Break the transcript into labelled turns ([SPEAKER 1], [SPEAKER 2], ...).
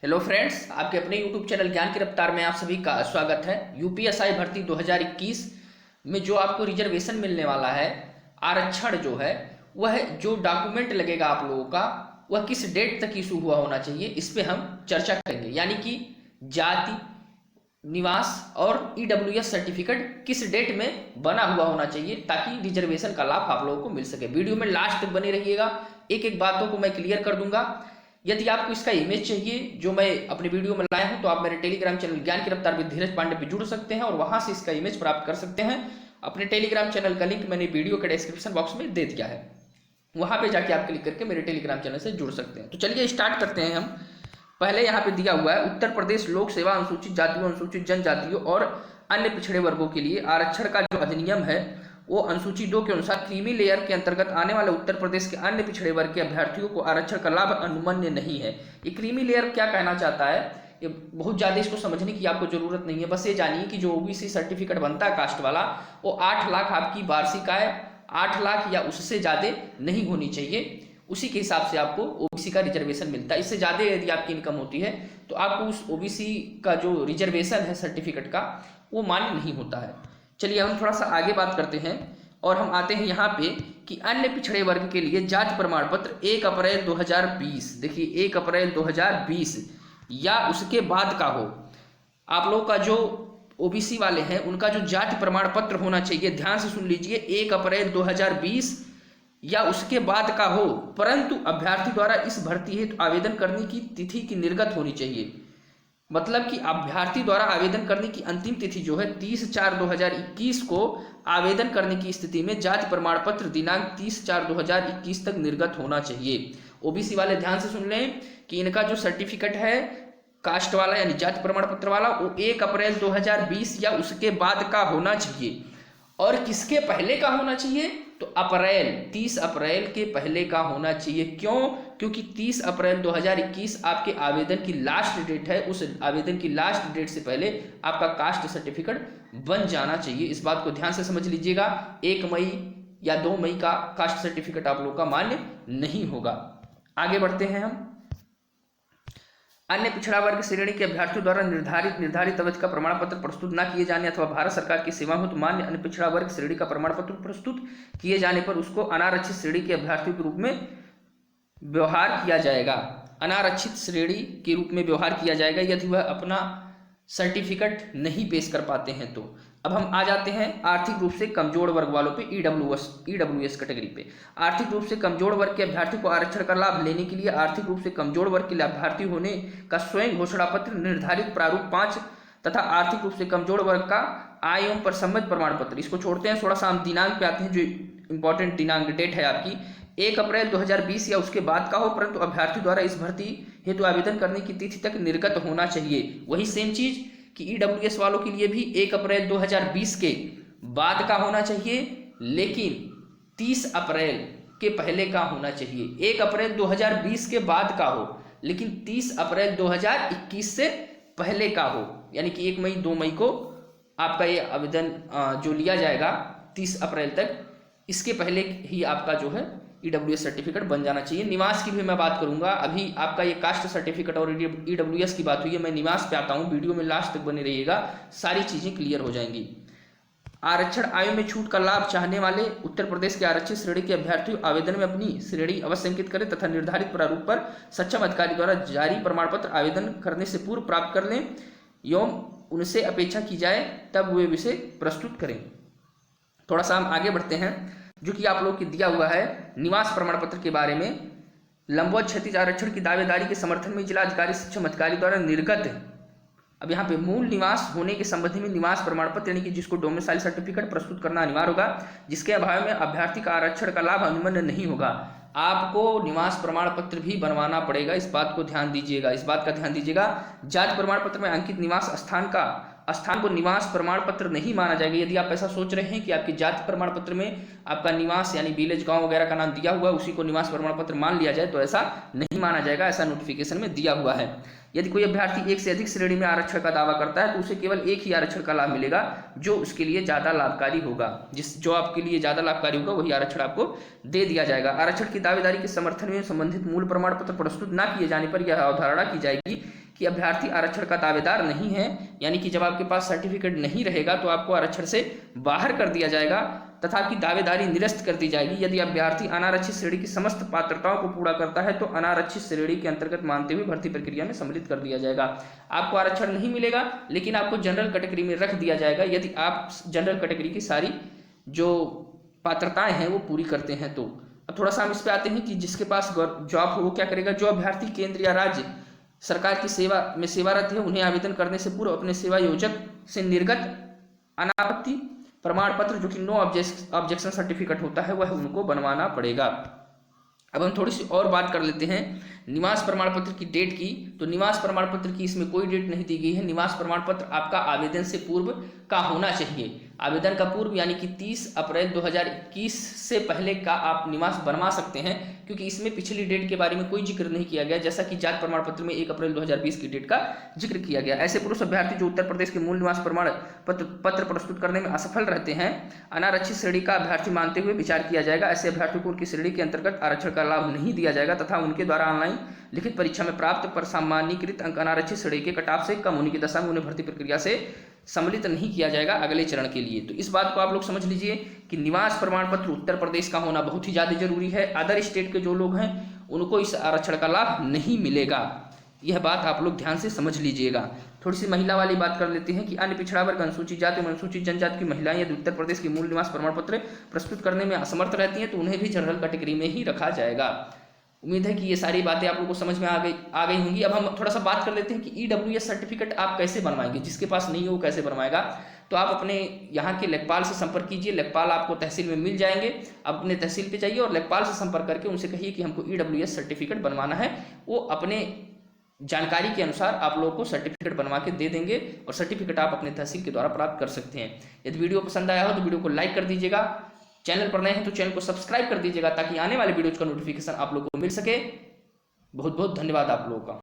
[SPEAKER 1] Hello friends, आपके अपने YouTube channel ज्ञान की रफ्तार में आप सभी का स्वागत है। यूपीएसआई भर्ती 2021 में जो आपको रिजर्वेशन मिलने वाला है, आरक्षण जो है, वह जो डॉक्यूमेंट लगेगा आप लोगों का, वह किस डेट तक इशू हुआ होना चाहिए, इस पे हम चर्चा करेंगे। यानी कि जाति, निवास और ईडब्ल्यूएस सर्टिफिकेट किस डेट में बना हुआ होना चाहिए ताकि रिजर्वेशन का लाभ आप लोगों को मिल सके। वीडियो में लास्ट तक बने रहिएगा, एक एक बातों को मैं क्लियर कर दूंगा। यदि आपको इसका इमेज चाहिए जो मैं अपने वीडियो में लाया हूं, तो आप मेरे टेलीग्राम चैनल ज्ञान की रफ्तार में धीरज पांडे पे जुड़ सकते हैं और वहां से इसका इमेज प्राप्त कर सकते हैं। अपने टेलीग्राम चैनल का लिंक मैंने वीडियो के डिस्क्रिप्शन बॉक्स में दे दिया है, वहां पे जाके आप क्लिक करके मेरे टेलीग्राम चैनल से जुड़ सकते हैं। तो चलिए स्टार्ट करते हैं हम। पहले यहाँ पे दिया हुआ है, उत्तर प्रदेश लोक सेवा अनुसूचित जातियों, अनुसूचित जनजातियों और अन्य पिछड़े वर्गों के लिए आरक्षण का जो अधिनियम है वो अनुसूची 2 के अनुसार क्रीमी लेयर के अंतर्गत आने वाले उत्तर प्रदेश के अन्य पिछड़े वर्ग के अभ्यर्थियों को आरक्षण का लाभ अनुमन्य नहीं है। ये क्रीमी लेयर क्या कहना चाहता है, ये बहुत ज्यादा इसको समझने की आपको जरूरत नहीं है। बस ये जानिए कि जो ओबीसी सर्टिफिकेट बनता है कास्ट वाला, वो 8 लाख आपकी वार्षिक आय 8 लाख या उससे ज्यादा नहीं होनी चाहिए। उसी के हिसाब से आपको ओबीसी का रिजर्वेशन मिलता है। इससे ज्यादा यदि आपकी इनकम होती है तो आपको उस ओबीसी का जो रिजर्वेशन है सर्टिफिकेट का, वो मान्य नहीं होता है। चलिए हम थोड़ा सा आगे बात करते हैं और हम आते हैं यहाँ पे कि अन्य पिछड़े वर्ग के लिए जाति प्रमाण पत्र 1 अप्रैल 2020, देखिए 1 अप्रैल 2020 या उसके बाद का हो। आप लोग का जो ओबीसी वाले हैं उनका जो जाति प्रमाण पत्र होना चाहिए, ध्यान से सुन लीजिए, 1 अप्रैल 2020 या उसके बाद का हो, परंतु अभ्यर्थी द्वारा इस भर्ती हेतु आवेदन करने की तिथि की निर्गत होनी चाहिए। मतलब कि अभ्यर्थी द्वारा आवेदन करने की अंतिम तिथि जो है 30/4/2021 को आवेदन करने की स्थिति में जाति प्रमाण पत्र दिनांक 30/4/2021 तक निर्गत होना चाहिए। ओबीसी वाले ध्यान से सुन लें कि इनका जो सर्टिफिकेट है कास्ट वाला यानी जाति प्रमाण पत्र वाला, वो 1 अप्रैल 2020 या उसके बाद का होना चाहिए। और किसके पहले का होना चाहिए, तो 30 अप्रैल के पहले का होना चाहिए। क्यों? क्योंकि 30 अप्रैल 2021 आपके आवेदन की लास्ट डेट है। उस आवेदन की लास्ट डेट से पहले आपका कास्ट सर्टिफिकेट बन जाना चाहिए। इस बात को ध्यान से समझ लीजिएगा। 1 मई या 2 मई का कास्ट सर्टिफिकेट आप लोग का मान्य नहीं होगा। आगे बढ़ते हैं हम। अन्य पिछड़ा वर्ग श्रेणी के अभ्यर्थियों द्वारा निर्धारित अवधि का प्रमाण पत्र प्रस्तुत न किए जाने अथवा भारत सरकार की सेवा हेतु मान्य अन्य पिछड़ा वर्ग श्रेणी का प्रमाण पत्र प्रस्तुत किए जाने पर उसको अनारक्षित श्रेणी के अभ्यर्थियों के रूप में व्यवहार किया जाएगा। अनारक्षित श्रेणी के रूप में व्यवहार किया जाएगा यदि वह अपना सर्टिफिकेट नहीं पेश कर पाते हैं तो। अब हम आ जाते हैं आर्थिक रूप से कमजोर वर्ग वालों पे, ईडब्ल्यूएस कैटेगरी पे। आर्थिक रूप से कमजोर वर्ग के अभ्यर्थी को आरक्षण का लाभ लेने के लिए आर्थिक रूप से कमजोर वर्ग के अभ्यर्थी होने का स्वयं घोषणा पत्र, निर्धारित प्रारूप 5 तथा आर्थिक रूप से कमजोर वर्ग का आय एवं पर संबद्ध प्रमाण पत्र। इसको छोड़ते हैं, थोड़ा सा हम दिनांक पे आते हैं। जो इंपॉर्टेंट दिनांक डेट है आपकी 1 अप्रैल 2020 या उसके बाद का हो, परंतु अभ्यर्थी द्वारा इस भर्ती हेतु आवेदन करने की तिथि तक निर्गत होना चाहिए। वही सेम चीज कि ईडब्ल्यूएस वालों के लिए भी 1 अप्रैल 2020 के बाद का होना चाहिए, लेकिन 30 अप्रैल के पहले का होना चाहिए। 1 अप्रैल 2020 के बाद का हो, लेकिन 30 अप्रैल 2021 से पहले का हो। यानी कि 1 मई 2 मई को आपका ये आवेदन जो लिया जाएगा 30 अप्रैल तक, इसके पहले ही आपका जो है ईडब्ल्यूएस सर्टिफिकेट बन जाना चाहिए। निवास की भी मैं बात करूंगा। अभी आपका ये कास्ट सर्टिफिकेट और ईडब्ल्यूएस की बात हुई है, मैं निवास पे आता हूँ। वीडियो में लास्ट तक बने रहिएगा, सारी चीजें क्लियर हो जाएंगी। आरक्षण आयु में छूट का लाभ चाहने वाले उत्तर प्रदेश के आरक्षित श्रेणी के अभ्यर्थी आवेदन में अपनी श्रेणी अवश्य अंकित करें तथा निर्धारित प्रारूप पर सक्षम अधिकारी द्वारा जारी प्रमाण पत्र आवेदन करने से पूर्व प्राप्त कर लें एवं उनसे अपेक्षा की जाए तब वे विषय प्रस्तुत करें। थोड़ा सा हम आगे बढ़ते हैं, जो कि आप लोग की दिया हुआ है निवास प्रमाण पत्र के बारे में। लंबवत क्षैतिज आरक्षण की दावेदारी के समर्थन में जिला अधिकारी सक्षम अधिकारी द्वारा निर्गत है। अब यहाँ पे मूल निवास होने के संबंध में निवास प्रमाण पत्र यानी कि जिसको डोमिसाइल सर्टिफिकेट प्रस्तुत करना अनिवार्य होगा, जिसके अभाव में अभ्यर्थी का आरक्षण का लाभ अनुमन्य नहीं होगा। आपको निवास प्रमाण पत्र भी बनवाना पड़ेगा, इस बात को ध्यान दीजिएगा, इस बात का ध्यान दीजिएगा। जाति प्रमाण पत्र में अंकित निवास स्थान को निवास प्रमाण पत्र नहीं माना जाएगा। यदि आप ऐसा सोच रहे हैं कि आपकी जाति प्रमाण पत्र में आपका निवास यानी विलेज गांव वगैरह का नाम दिया हुआ है, उसी को निवास प्रमाण पत्र मान लिया जाए, तो ऐसा नहीं माना जाएगा। ऐसा नोटिफिकेशन में दिया हुआ है। यदि कोई अभ्यर्थी एक से अधिक श्रेणी में आरक्षण का दावा करता है तो उसे केवल एक ही आरक्षण का लाभ मिलेगा जो उसके लिए ज्यादा लाभकारी होगा। जो आपके लिए ज्यादा लाभकारी होगा वही आरक्षण आपको दे दिया जाएगा। आरक्षण की दावेदारी के समर्थन में संबंधित मूल प्रमाण पत्र प्रस्तुत न किए जाने पर यह अवधारणा की जाएगी कि अभ्यर्थी आरक्षण का दावेदार नहीं है, यानी कि जब आपके पास सर्टिफिकेट नहीं रहेगा तो आपको आरक्षण से बाहर कर दिया जाएगा तथा आपकी दावेदारी निरस्त कर दी जाएगी। यदि अभ्यर्थी अनारक्षित श्रेणी की समस्त पात्रताओं को पूरा करता है तो अनारक्षित श्रेणी के अंतर्गत मानते हुए भर्ती प्रक्रिया में सम्मिलित कर दिया जाएगा। आपको आरक्षण नहीं मिलेगा, लेकिन आपको जनरल कैटेगरी में रख दिया जाएगा यदि आप जनरल कैटेगरी की सारी जो पात्रताएं हैं वो पूरी करते हैं। तो अब थोड़ा सा हम इस पे आते हैं कि जिसके पास जॉब हो वो क्या करेगा। जो अभ्यर्थी केंद्र या राज्य सरकार की सेवा में सेवारत है, उन्हें आवेदन करने से पूर्व अपने सेवा योजक से निर्गत अनापत्ति प्रमाण पत्र, जो कि नो ऑब्जेक्शन सर्टिफिकेट होता है, वह उनको बनवाना पड़ेगा। अब हम थोड़ी सी और बात कर लेते हैं निवास प्रमाण पत्र की डेट की। तो निवास प्रमाण पत्र की इसमें कोई डेट नहीं दी गई है। निवास प्रमाण पत्र आपका आवेदन से पूर्व का होना चाहिए। आवेदन का पूर्व यानी कि 30 अप्रैल 2021 से पहले का आप निवास बनवा सकते हैं, क्योंकि इसमें पिछली डेट के बारे में कोई जिक्र नहीं किया गया, जैसा कि जाति प्रमाण पत्र में 1 अप्रैल 2020 की डेट का जिक्र किया गया। ऐसे पुरुष अभ्यर्थी जो उत्तर प्रदेश के मूल निवास प्रमाण पत्र प्रस्तुत करने में असफल रहते हैं, अनारक्षित श्रेणी का अभ्यर्थी मानते हुए विचार किया जाएगा। ऐसे अभ्यर्थियों को उनकी श्रेणी के अंतर्गत आरक्षण का लाभ नहीं दिया जाएगा तथा उनके द्वारा ऑनलाइन लिखित परीक्षा में प्राप्त पर सामान्यीकृत अंक अनारक्षित श्रेणी के कट ऑफ से कम होने की दशा में उन्हें भर्ती प्रक्रिया से सम्मिलित नहीं किया जाएगा अगले चरण के लिए। तो इस बात को आप लोग समझ लीजिए कि निवास प्रमाण पत्र उत्तर प्रदेश का होना बहुत ही ज़्यादा जरूरी है। अदर स्टेट के जो लोग हैं उनको इस आरक्षण का लाभ नहीं मिलेगा, यह बात आप लोग ध्यान से समझ लीजिएगा। थोड़ी सी महिला वाली बात कर लेते हैं कि अन्य पिछड़ा वर्ग, अनुसूचित जाति, अनुसूचित जनजाति की महिलाएं यदि उत्तर प्रदेश के मूल निवास प्रमाण पत्र प्रस्तुत करने में असमर्थ रहती हैं तो उन्हें भी जनरल कैटेगरी में ही रखा जाएगा। उम्मीद है कि ये सारी बातें आप लोगों को समझ में आ गई होंगी। अब हम थोड़ा सा बात कर लेते हैं कि EWS सर्टिफिकेट आप कैसे बनवाएंगे। जिसके पास नहीं हो वो कैसे बनवाएगा, तो आप अपने यहाँ के लेखपाल से संपर्क कीजिए। लेखपाल आपको तहसील में मिल जाएंगे। अपने तहसील पे जाइए और लेखपाल से संपर्क करके उनसे कहिए कि हमको EWS सर्टिफिकेट बनवाना है। वो अपने जानकारी के अनुसार आप लोगों को सर्टिफिकेट बनवा के दे देंगे और सर्टिफिकेट आप अपने तहसील के द्वारा प्राप्त कर सकते हैं। यदि वीडियो पसंद आया हो तो वीडियो को लाइक कर दीजिएगा। चैनल पर नए हैं तो चैनल को सब्सक्राइब कर दीजिएगा ताकि आने वाले वीडियोज का नोटिफिकेशन आप लोगों को मिल सके। बहुत बहुत धन्यवाद आप लोगों का।